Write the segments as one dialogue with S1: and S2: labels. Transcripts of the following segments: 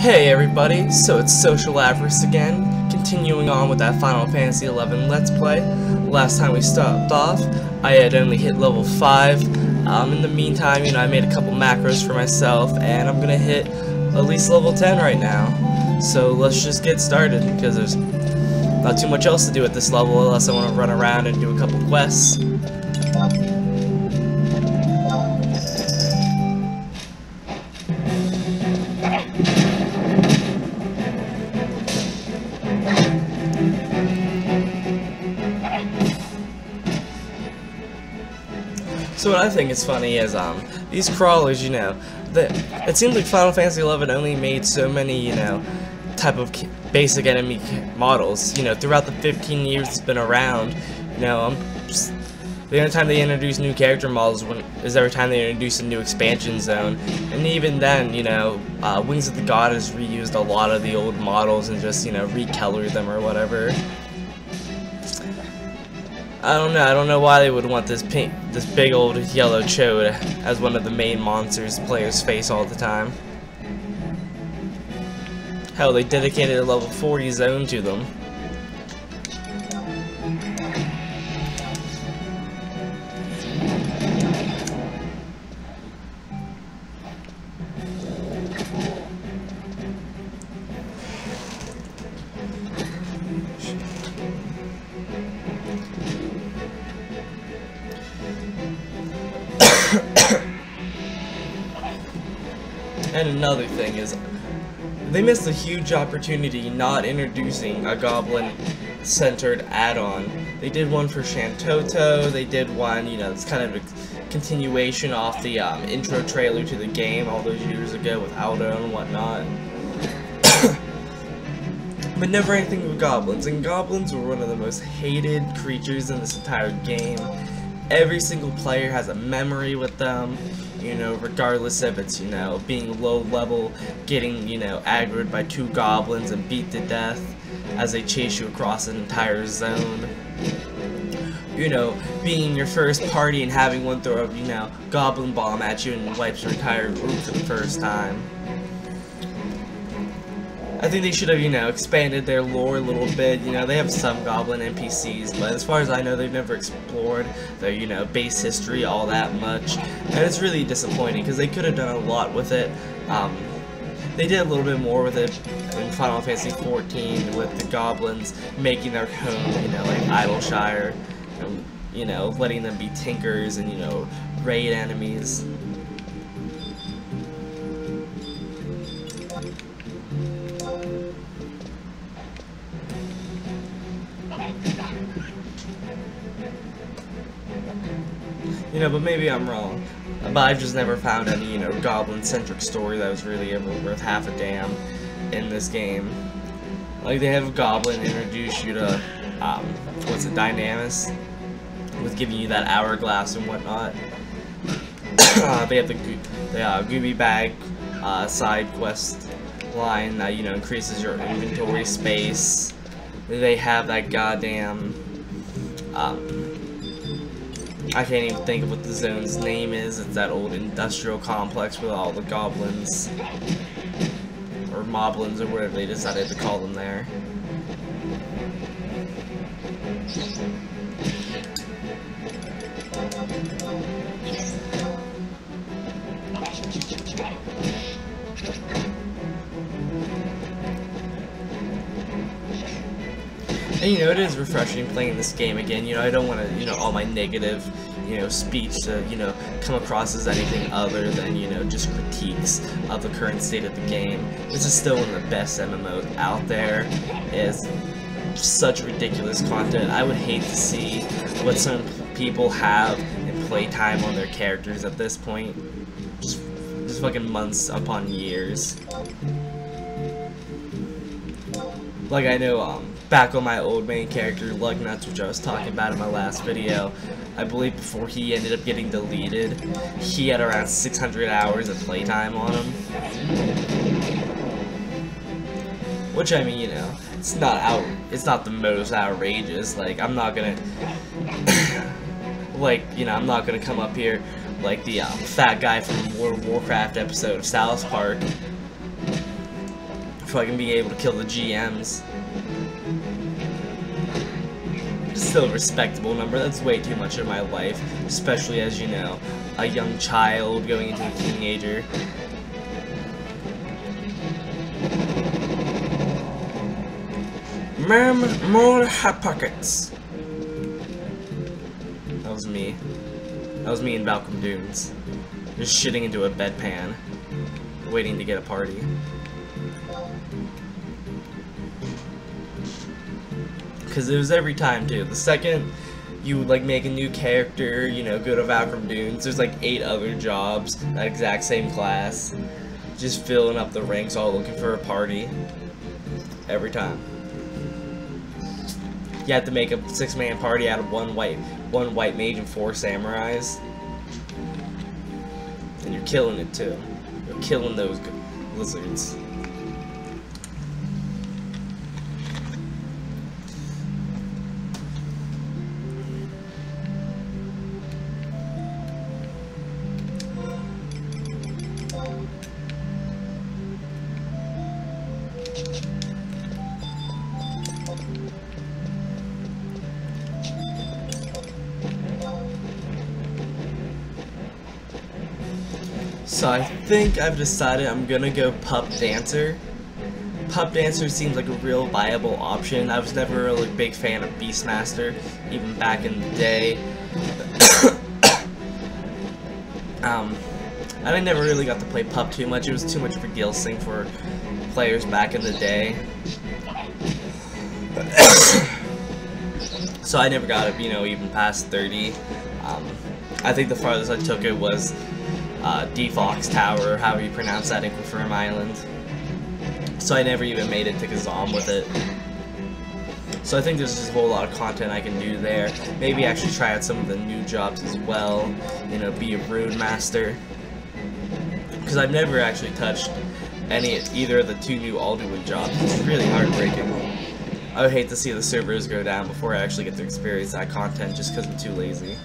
S1: Hey everybody, so it's Social Avarice again, continuing on with that Final Fantasy XI Let's Play. Last time we stopped off, I had only hit level 5. In the meantime, I made a couple macros for myself, and I'm gonna hit at least level 10 right now. So let's just get started, because there's not too much else to do at this level unless I want to run around and do a couple quests. So what I think is funny is these crawlers, it seems like Final Fantasy XI only made so many, type of basic enemy models. Throughout the 15 years it's been around, the only time they introduce new character models is every time they introduce a new expansion zone. And even then, Wings of the Goddess reused a lot of the old models and just, recolored them or whatever. I don't know why they would want this big old yellow chode as one of the main monsters players face all the time. Hell, they dedicated a level 40 zone to them. And another thing is, they missed a huge opportunity not introducing a goblin-centered add-on. They did one for Shantoto, they did one, it's kind of a continuation off the intro trailer to the game all those years ago with Aldo and whatnot. But never anything with goblins, and goblins were one of the most hated creatures in this entire game. Every single player has a memory with them. Regardless if it's, being low level, getting, aggroed by 2 goblins and beat to death as they chase you across an entire zone. Being in your first party and having one throw a, goblin bomb at you and wipes your entire group for the first time. I think they should have, expanded their lore a little bit. They have some goblin NPCs, but as far as I know, they've never explored their, base history all that much. And it's really disappointing, because they could have done a lot with it. They did a little bit more with it in Final Fantasy XIV with the goblins making their home, like Idleshire, and, letting them be tinkers and, raid enemies. But maybe I'm wrong. But I've just never found any, goblin-centric story that was really ever worth half a damn in this game. Like, they have a goblin introduce you to, Dynamis, with giving you that hourglass and whatnot. They have the Gooby Bag side quest line that, increases your inventory space. They have that goddamn, I can't even think of what the zone's name is. It's that old industrial complex with all the goblins. Or moblins, or whatever they decided to call them there. And it is refreshing playing this game again. I don't want to, all my negative, speech to, come across as anything other than, just critiques of the current state of the game. This is still one of the best MMOs out there. It's such ridiculous content. I would hate to see what some people have in playtime on their characters at this point. Just fucking months upon years. Like, I know, back on my old main character, Lugnuts, which I was talking about in my last video, I believe before he ended up getting deleted, he had around 600 hours of playtime on him. Which, I mean, it's not the most outrageous. Like, I'm not gonna, I'm not gonna come up here like the fat guy from World of Warcraft episode of South Park fucking being able to kill the GMs. Still a respectable number. That's way too much of my life, especially as, you know, a young child going into a teenager. More hot pockets. That was me. That was me in Malcolm Dunes. Just shitting into a bedpan, waiting to get a party. Because it was every time too. The second you would like make a new character, you know, go to Valkyrie Dunes, there's like 8 other jobs, that exact same class, just filling up the ranks, all looking for a party. Every time. You have to make a 6-man party out of one white mage and 4 samurais. And you're killing it too. You're killing those lizards. So I think I've decided I'm gonna go Pup Dancer. Pup Dancer seems like a real viable option. I was never a really big fan of Beastmaster, even back in the day. I never really got to play Pup too much. It was too much for Gilsing for players back in the day. So I never got it, you know, even past 30. I think the farthest I took it was Defox Tower, however you pronounce that, in Confirm Island. So I never even made it to Kazam with it. So I think there's just a whole lot of content I can do there. Maybe actually try out some of the new jobs as well. You know, be a Rune Master. Because I've never actually touched either of the 2 new Alduin jobs. It's really heartbreaking. I would hate to see the servers go down before I actually get to experience that content just because I'm too lazy.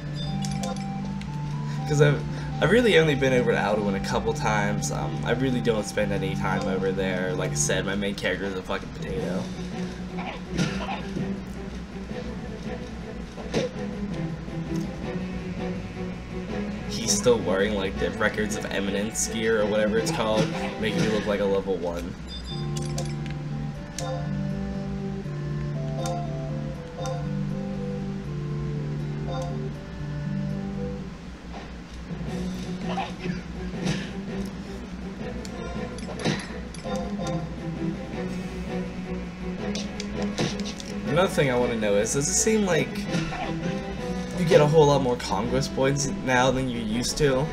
S1: Because I've really only been over to Alduin a couple times. I really don't spend any time over there. Like I said, my main character is a fucking potato. He's still wearing like the Records of Eminence gear or whatever it's called, making me look like a level 1. Another thing I want to know is, does it seem like you get a whole lot more conquest points now than you used to?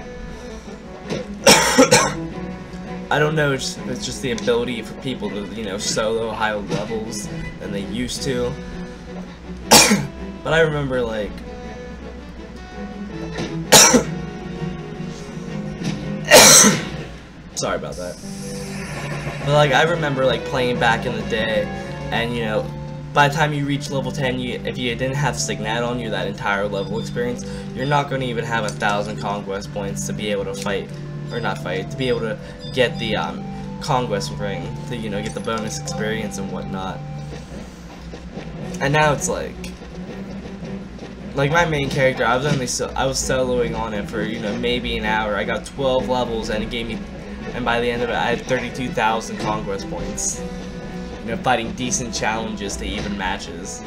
S1: I don't know if it's just the ability for people to, you know, solo higher levels than they used to. But I remember, like, sorry about that. But, like, I remember, like, playing back in the day, and, you know, by the time you reach level 10, if you didn't have Signet on you, that entire level experience, you're not going to even have 1,000 conquest points to be able to fight, or not fight, to be able to get the conquest ring, to, you know, get the bonus experience and whatnot. And now it's like my main character, I was soloing on it for, you know, maybe an hour. I got 12 levels, and it gave me, and by the end of it, I had 32,000 conquest points. You know, fighting decent challenges to even matches.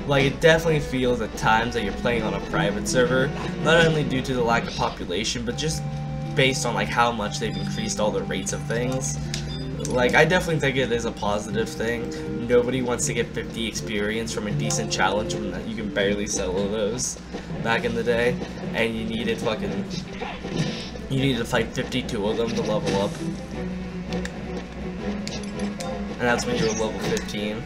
S1: Like, it definitely feels at times that you're playing on a private server, not only due to the lack of population, but just based on like how much they've increased all the rates of things. Like, I definitely think it is a positive thing. Nobody wants to get 50 experience from a decent challenge when you can barely solo those back in the day, and you needed to fight 52 of them to level up. And that's when you were level 15.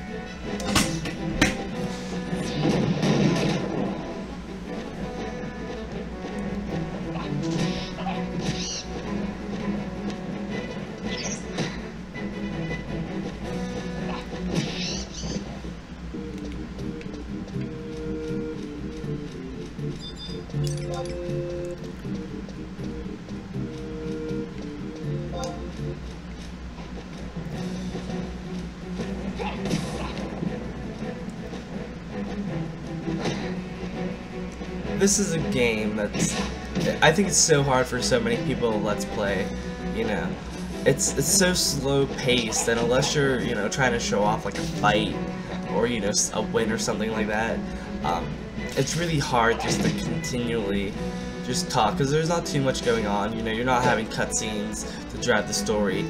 S1: this is a game that's, I think it's so hard for so many people to let's play, you know. It's so slow paced, and unless you're, you know, trying to show off like a fight or, you know, a win or something like that, it's really hard just to continually just talk, because there's not too much going on, you know, you're not having cutscenes to drive the story.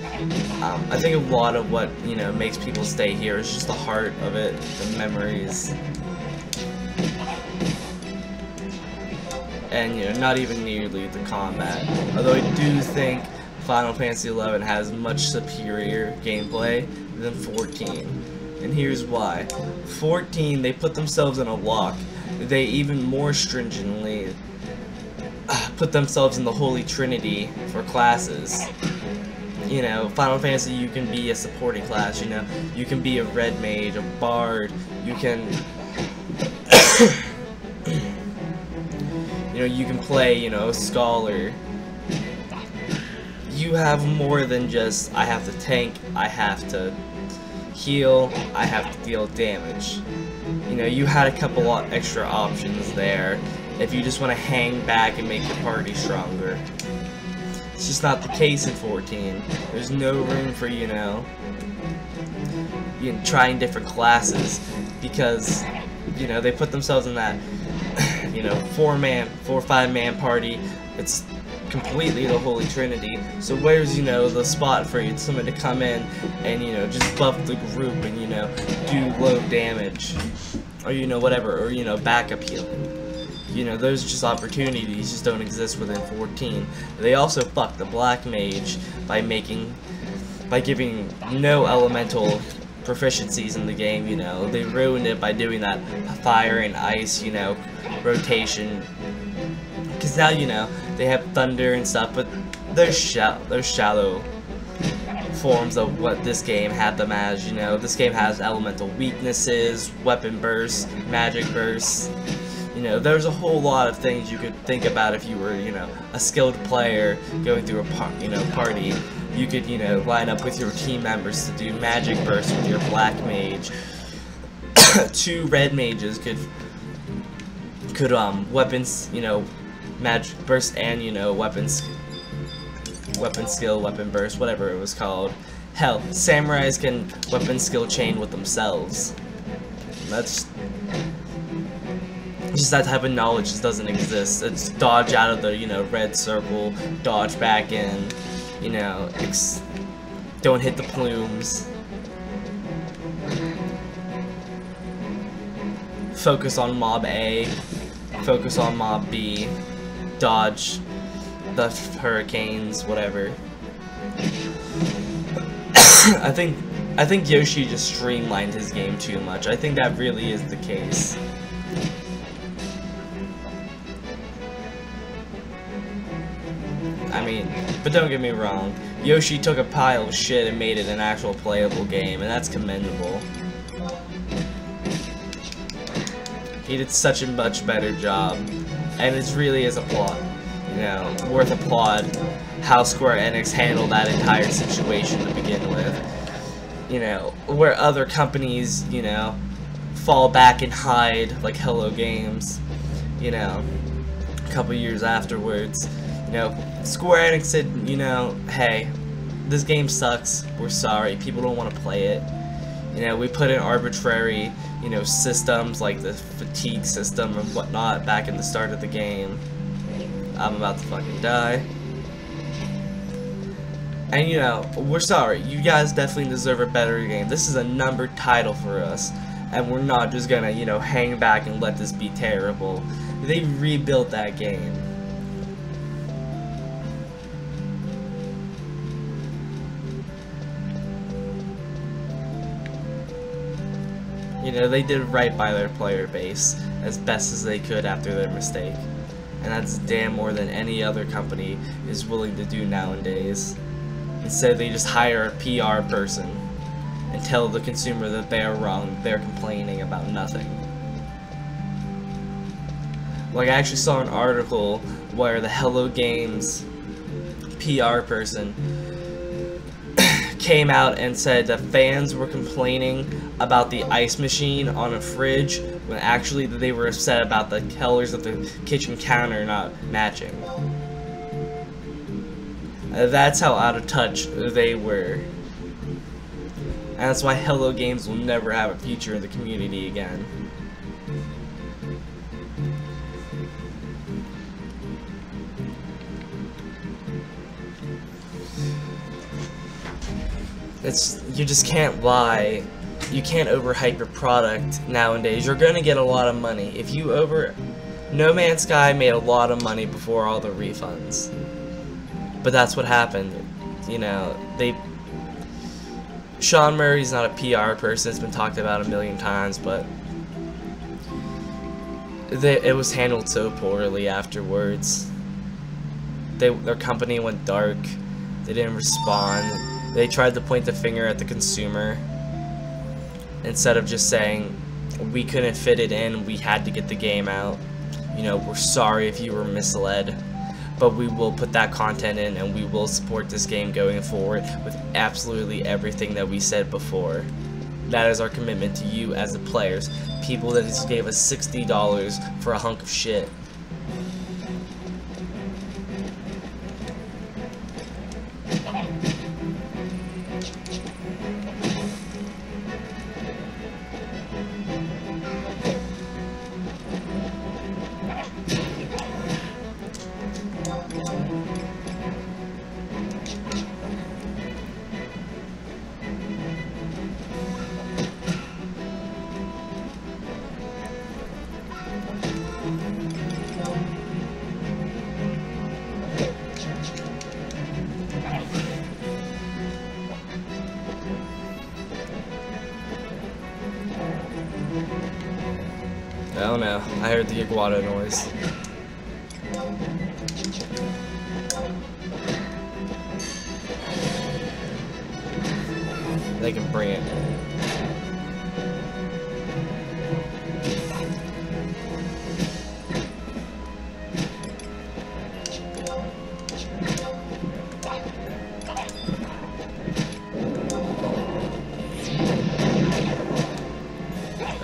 S1: I think a lot of what, you know, makes people stay here is just the heart of it, the memories. And, you know, not even nearly the combat. Although I do think Final Fantasy XI has much superior gameplay than 14. And here's why. 14, they put themselves in a lock. They even more stringently put themselves in the Holy Trinity for classes. You know, Final Fantasy, you can be a supporting class, you know, you can be a red mage, a bard, you can you know, you can play, you know, a scholar. You have more than just, I have to tank, I have to heal, I have to deal damage. You know, you had a couple of extra options there if you just want to hang back and make your party stronger. It's just not the case in 14. There's no room for, you know, trying different classes, because, you know, they put themselves in that, you know, 4 or 5 man party. It's completely the Holy Trinity. So where's, you know, the spot for someone to come in and, you know, just buff the group and, you know, do low damage, or, you know, whatever, or, you know, backup healing. You know, those just opportunities just don't exist within 14. They also fucked the Black Mage by giving no elemental proficiencies in the game, you know. They ruined it by doing that fire and ice, you know, rotation. Because now, you know, they have thunder and stuff, but they're shallow forms of what this game had them as, you know. This game has elemental weaknesses, weapon bursts, magic bursts. You know, there's a whole lot of things you could think about if you were, you know, a skilled player going through a party. You could, you know, line up with your team members to do magic bursts with your black mage. 2 red mages could weapons, you know, magic burst and, you know, weapon skill, weapon burst, whatever it was called. Hell, samurais can weapon skill chain with themselves. That's just that type of knowledge just doesn't exist. It's dodge out of the, you know, red circle, dodge back in, you know, don't hit the plumes. Focus on mob A, focus on mob B, dodge the hurricanes, whatever. I think Yoshi just streamlined his game too much. I think that really is the case. I mean, but don't get me wrong, Yoshi took a pile of shit and made it an actual playable game, and that's commendable. He did such a much better job, and it really is worth applaud how Square Enix handled that entire situation to begin with. You know, where other companies, you know, fall back and hide, like Hello Games, you know, a couple years afterwards. You know, Square Enix said, you know, hey, this game sucks, we're sorry, people don't want to play it. You know, we put in arbitrary, you know, systems like the fatigue system and whatnot back in the start of the game. I'm about to fucking die. And, you know, we're sorry, you guys definitely deserve a better game. This is a numbered title for us, and we're not just gonna, you know, hang back and let this be terrible. They rebuilt that game. You know, they did right by their player base as best as they could after their mistake. And that's damn more than any other company is willing to do nowadays. Instead, they just hire a PR person and tell the consumer that they are wrong, they're complaining about nothing. Like, I actually saw an article where the Hello Games PR person came out and said that fans were complaining about the ice machine on a fridge when actually they were upset about the colors of the kitchen counter not matching. That's how out of touch they were. And that's why Hello Games will never have a future in the community again. You just can't lie. You can't overhype your product nowadays. You're gonna get a lot of money. If you No Man's Sky made a lot of money before all the refunds. But that's what happened. You know, Sean Murray's not a PR person, it's been talked about a million times, but it was handled so poorly afterwards. Their company went dark. They didn't respond. They tried to point the finger at the consumer instead of just saying, we couldn't fit it in, we had to get the game out. You know, we're sorry if you were misled, but we will put that content in and we will support this game going forward with absolutely everything that we said before. That is our commitment to you as the players, people that just gave us $60 for a hunk of shit. I don't know. I heard the iguana noise. They can bring it.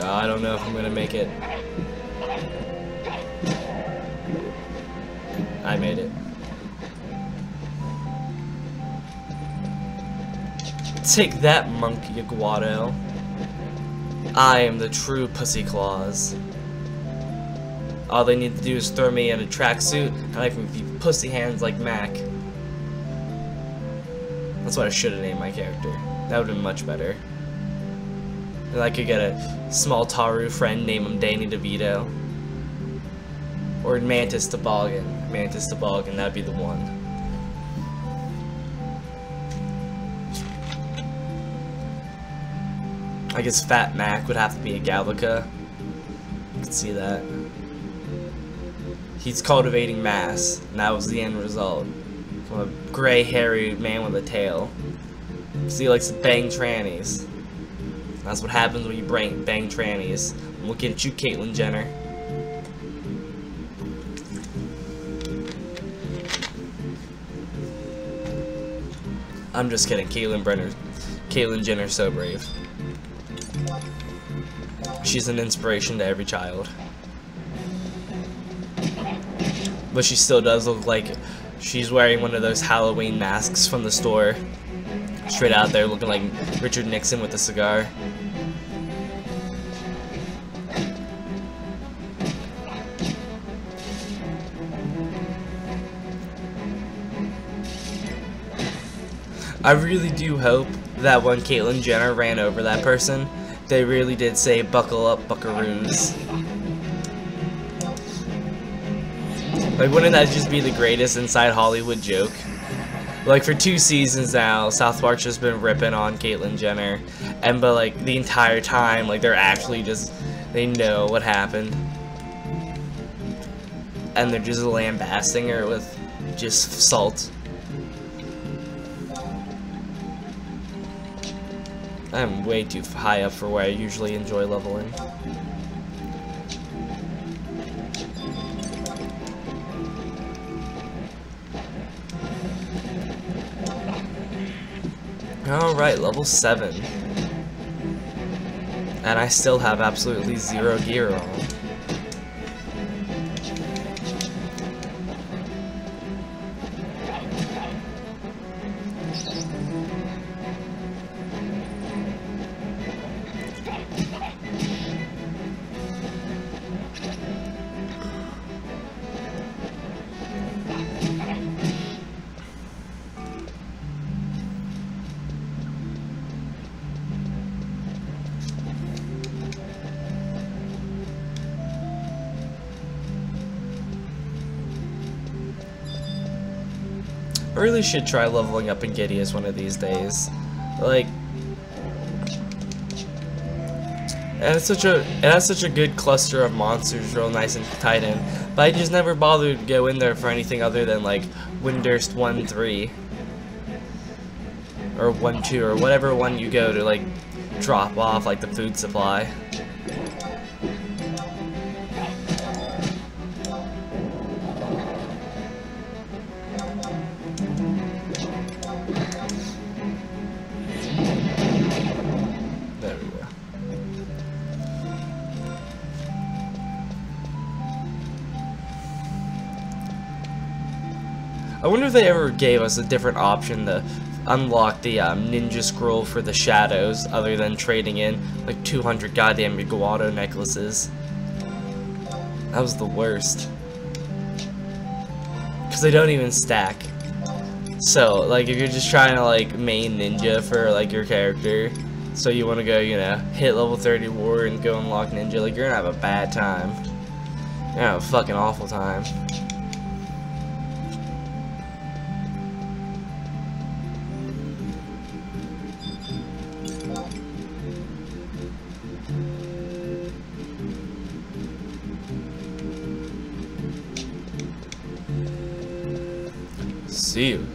S1: I don't know if I'm gonna make it. I made it. Take that, monkey Iguado. I am the true Pussy Claus. All they need to do is throw me in a tracksuit, and I can be pussy hands like Mac. That's what I should have named my character. That would have been much better. And I could get a small Taru friend, name him Danny DeVito. Or Mantis Toboggan. Mantis Toboggan, that'd be the one. I guess Fat Mac would have to be a Gallica. You can see that. He's cultivating mass, and that was the end result. From a gray, hairy man with a tail. So he likes to bang trannies. That's what happens when you bang trannies. I'm looking at you, Caitlyn Jenner. I'm just kidding. Caitlyn Jenner's so brave. She's an inspiration to every child. But she still does look like she's wearing one of those Halloween masks from the store. Straight out there looking like Richard Nixon with a cigar. I really do hope that when Caitlyn Jenner ran over that person, they really did say, "Buckle up, buckaroos." Like, wouldn't that just be the greatest inside Hollywood joke? Like, for 2 seasons now, South Park's just been ripping on Caitlyn Jenner, but like the entire time, like they're actually just, they know what happened, and they're just lambasting her with just salt. I'm way too high up for where I usually enjoy leveling. Alright, level 7. And I still have absolutely 0 gear on. I really should try leveling up in Gideus one of these days. Like, it has such a good cluster of monsters, real nice and tight in. But I just never bothered to go in there for anything other than like Windurst 1-3 or 1-2 or whatever one you go to like drop off like the food supply. I wonder if they ever gave us a different option to unlock the ninja scroll for the shadows other than trading in like 200 goddamn Iguado necklaces. That was the worst. Because they don't even stack. So, like, if you're just trying to, like, main ninja for, like, your character, so you want to go, you know, hit level 30 war and go unlock ninja, like, you're gonna have a bad time. You're gonna have a fucking awful time. See you.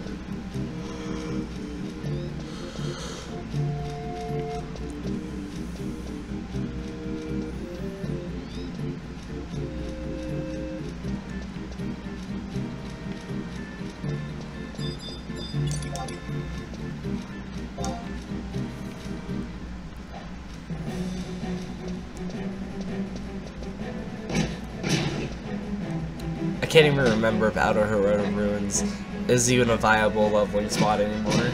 S1: I can't even remember if Outer Heroic Ruins is even a viable leveling spot anymore.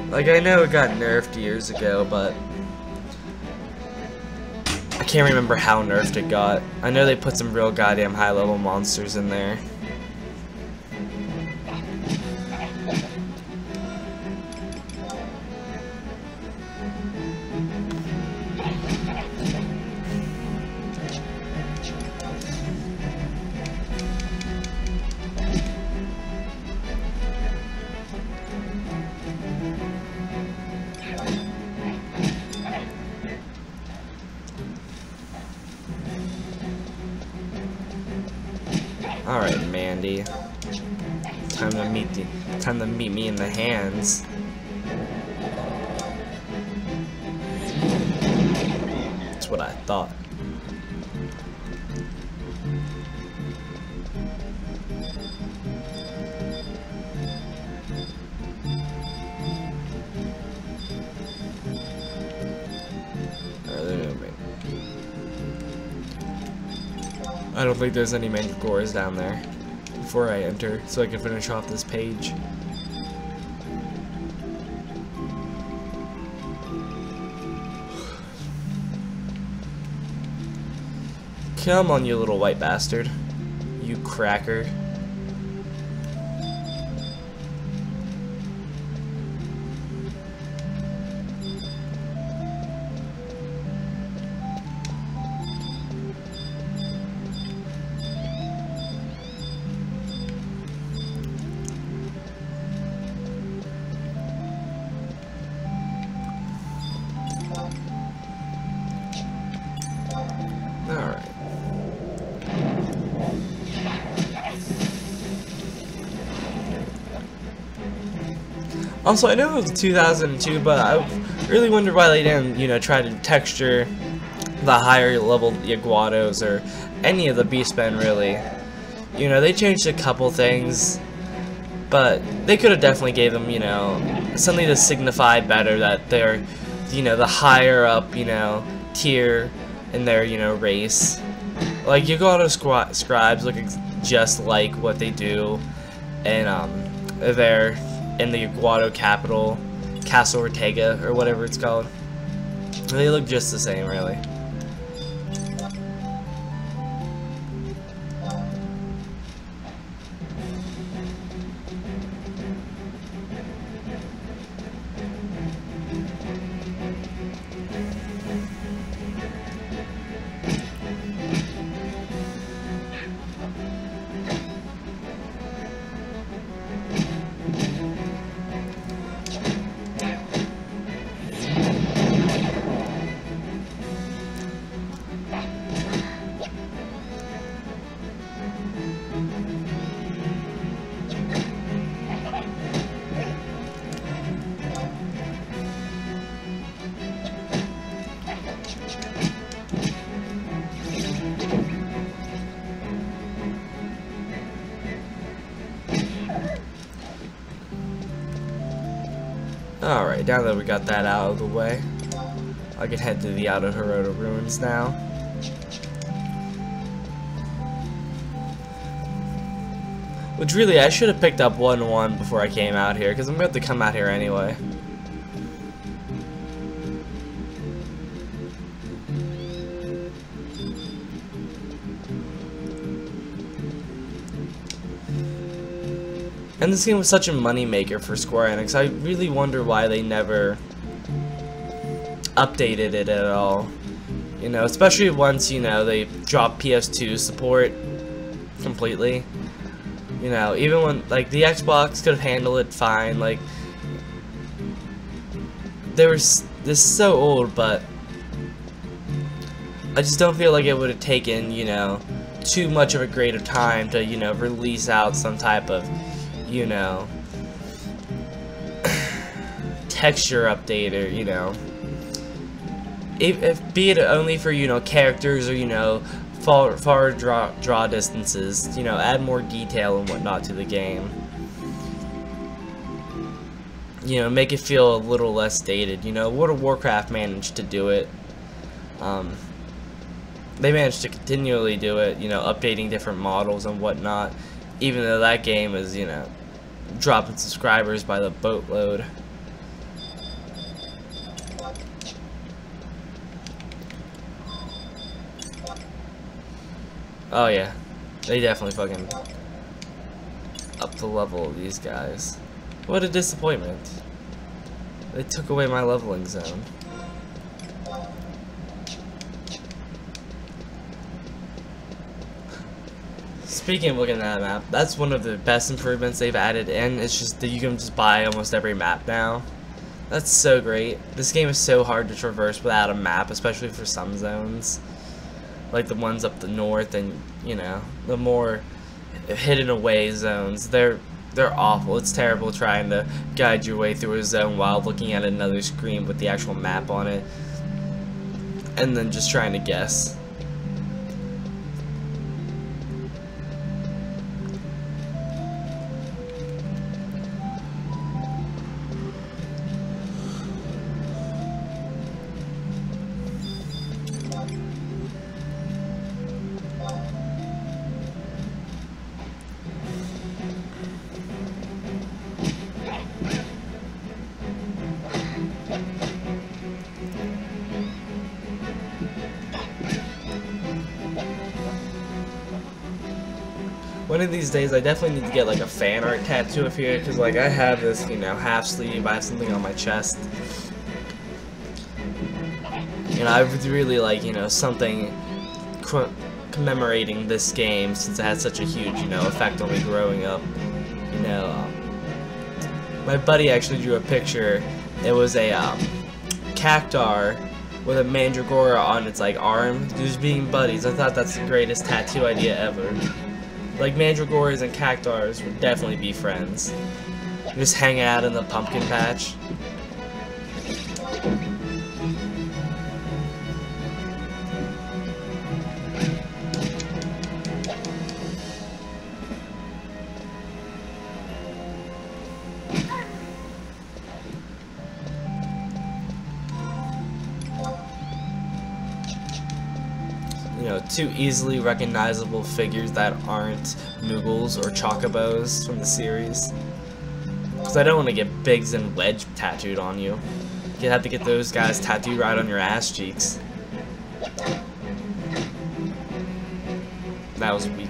S1: Like, I know it got nerfed years ago, but I can't remember how nerfed it got. I know they put some real goddamn high level monsters in there. Alright, Mandy. Time to meet me in the hands. That's what I thought. I don't think there's any Mandragores down there before I enter, so I can finish off this page. Come on, you little white bastard. You cracker. Alright. Also, I know it was 2002, but I really wonder why they didn't, you know, try to texture the higher level Iguados or any of the Beastmen, really. You know, they changed a couple things, but they could have definitely gave them, you know, something to signify better that they're, you know, the higher up, you know, tier in their, you know, race. Like, Yugado scribes look just like what they do, and they're in the Yugado capital, Castle Ortega, or whatever it's called. They look just the same, really. Alright, now that we got that out of the way, I can head to the Outer Hirota ruins now. Which really, I should have picked up 1-1 before I came out here, because I'm going to have to come out here anyway. And this game was such a moneymaker for Square Enix. I really wonder why they never updated it at all. You know, especially once, you know, they dropped PS2 support completely. You know, even when, like, the Xbox could have handled it fine. Like, this is so old, but I just don't feel like it would have taken, you know, too much of a greater time to, you know, release out some type of, you know, texture update, or, you know, if be it only for, you know, characters, or, you know, far draw distances, you know, add more detail and whatnot to the game. You know, make it feel a little less dated. You know, World of Warcraft managed to do it. They managed to continually do it, you know, updating different models and whatnot, even though that game is, you know, dropping subscribers by the boatload. Oh yeah, they definitely fucking up the level of these guys. What a disappointment. They took away my leveling zone. Speaking of looking at that map, that's one of the best improvements they've added in. It's just that you can just buy almost every map now. That's so great. This game is so hard to traverse without a map, especially for some zones. Like the ones up the north, and, you know, the more hidden away zones. They're awful. It's terrible trying to guide your way through a zone while looking at another screen with the actual map on it, and then just trying to guess. One of these days, I definitely need to get, like, a fan art tattoo of here, because, like, I have this, you know, half sleeve, I have something on my chest. You know, I would really like, you know, something commemorating this game, since it had such a huge, you know, effect on me growing up. You know, my buddy actually drew a picture. It was a cactar with a mandragora on its, like, arm, just being buddies. I thought that's the greatest tattoo idea ever. Like, mandragoras and cactars would definitely be friends. Just hang out in the pumpkin patch. you know, two easily recognizable figures that aren't Moogles or Chocobos from the series. Because I don't want to get Biggs and Wedge tattooed on you. You have to get those guys tattooed right on your ass cheeks. That was weak.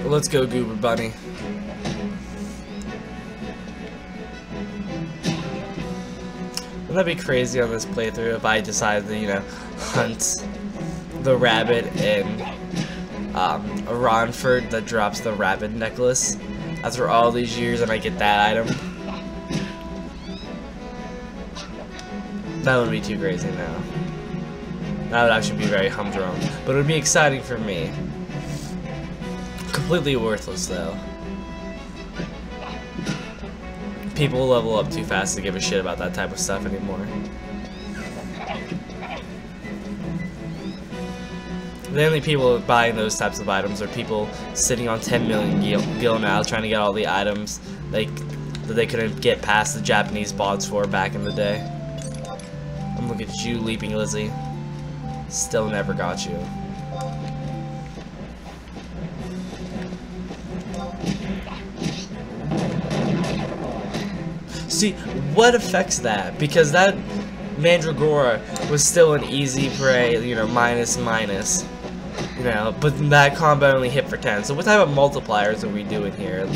S1: Let's go, Goober Bunny. Wouldn't that be crazy on this playthrough if I decided to, you know, hunt the rabbit in a Ronford that drops the rabbit necklace after all these years and I get that item? That would be too crazy now. That would actually be very humdrum, but it would be exciting for me. Completely worthless though. People level up too fast to give a shit about that type of stuff anymore. The only people buying those types of items are people sitting on 10 million gil now trying to get all the items that they couldn't get past the Japanese bots for back in the day. And look at you, Leaping Lizzie. Still never got you. See, what affects that? Because that Mandragora was still an easy prey, you know, minus, you know, but that combo only hit for 10. So what type of multipliers are we doing here?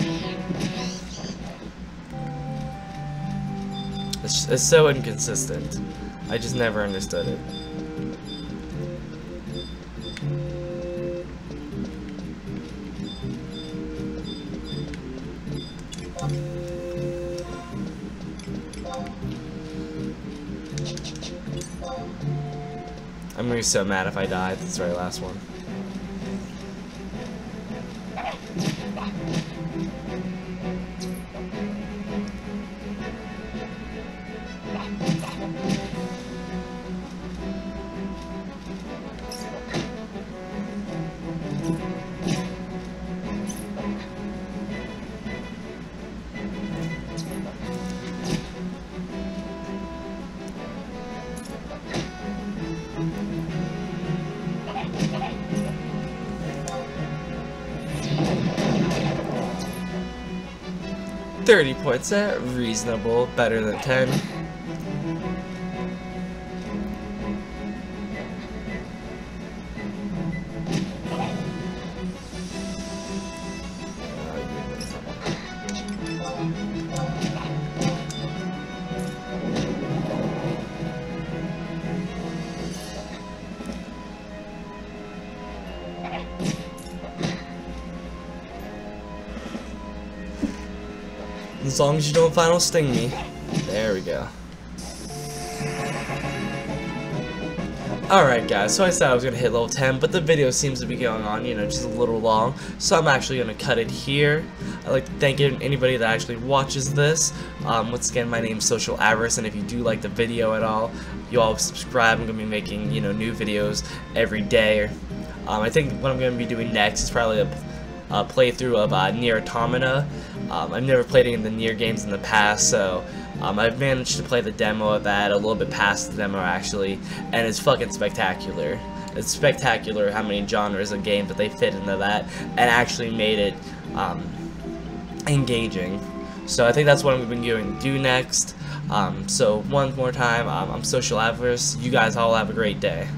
S1: It's so inconsistent. I just never understood it. I'm gonna be so mad if I die at this very last one. $30 points, reasonable, better than 10. As long as you don't final sting me. There we go. Alright guys, so I said I was going to hit level 10, but the video seems to be going on, you know, just a little long. So I'm actually going to cut it here. I'd like to thank anybody that actually watches this. Once again, my name is Social Avarice, and if you do like the video at all, you all subscribe. I'm going to be making, you know, new videos every day. I think what I'm going to be doing next is probably a playthrough of Nier Automata. I've never played any of the Nier games in the past, so I've managed to play the demo of that, a little bit past the demo actually, and it's fucking spectacular. It's spectacular how many genres of games that they fit into that, and actually made it engaging. So I think that's what I'm going to do next. So one more time, I'm Social Avarice. You guys all have a great day.